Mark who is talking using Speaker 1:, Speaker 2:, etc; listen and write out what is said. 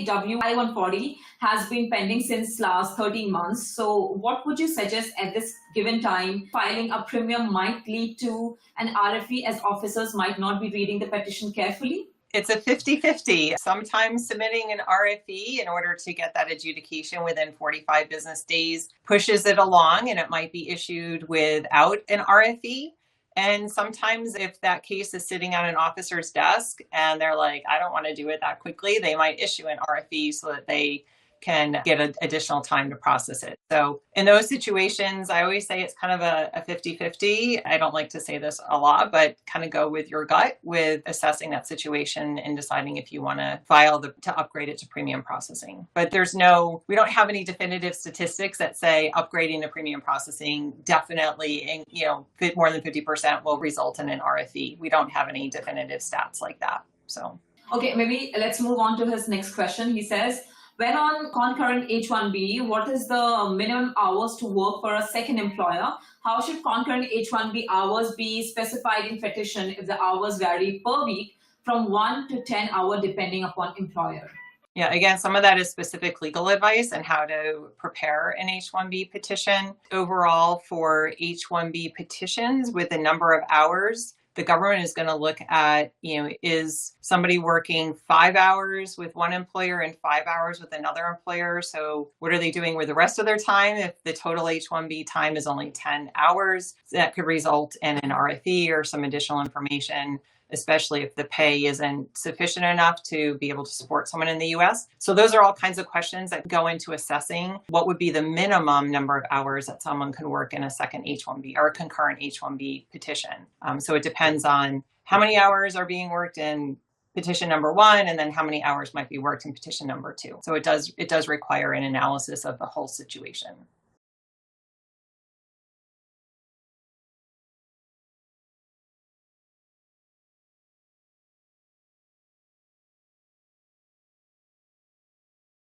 Speaker 1: NIW I-140 has been pending since last 13 months. So what would you suggest at this given time? Filing a premium might lead to an RFE as officers might not be reading the petition carefully?
Speaker 2: It's a 50-50. Sometimes submitting an RFE in order to get that adjudication within 45 business days pushes it along, and it might be issued without an RFE. And sometimes if that case is sitting on an officer's desk and they're like, I don't want to do it that quickly, they might issue an RFE so that they can get additional time to process it. So in those situations, I always say it's kind of a 50-50. I don't like to say this a lot, but kind of go with your gut with assessing that situation and deciding if you want to file to upgrade it to premium processing. But we don't have any definitive statistics that say upgrading to premium processing definitely, more than 50% will result in an RFE. We don't have any definitive stats like that. So.
Speaker 1: Okay, maybe let's move on to his next question. He says, when on concurrent H-1B, what is the minimum hours to work for a second employer? How should concurrent H-1B hours be specified in petition if the hours vary per week from 1 to 10 hours depending upon employer?
Speaker 2: Yeah, again, some of that is specific legal advice and how to prepare an H-1B petition. Overall, for H-1B petitions with a number of hours, the government is going to look at, is somebody working 5 hours with one employer and 5 hours with another employer? So what are they doing with the rest of their time? If the total H-1B time is only 10 hours, that could result in an RFE or some additional information, especially if the pay isn't sufficient enough to be able to support someone in the US. So those are all kinds of questions that go into assessing what would be the minimum number of hours that someone can work in a second H-1B or a concurrent H-1B petition. So it depends on how many hours are being worked in petition number 1, and then how many hours might be worked in petition number 2. So it does require an analysis of the whole situation.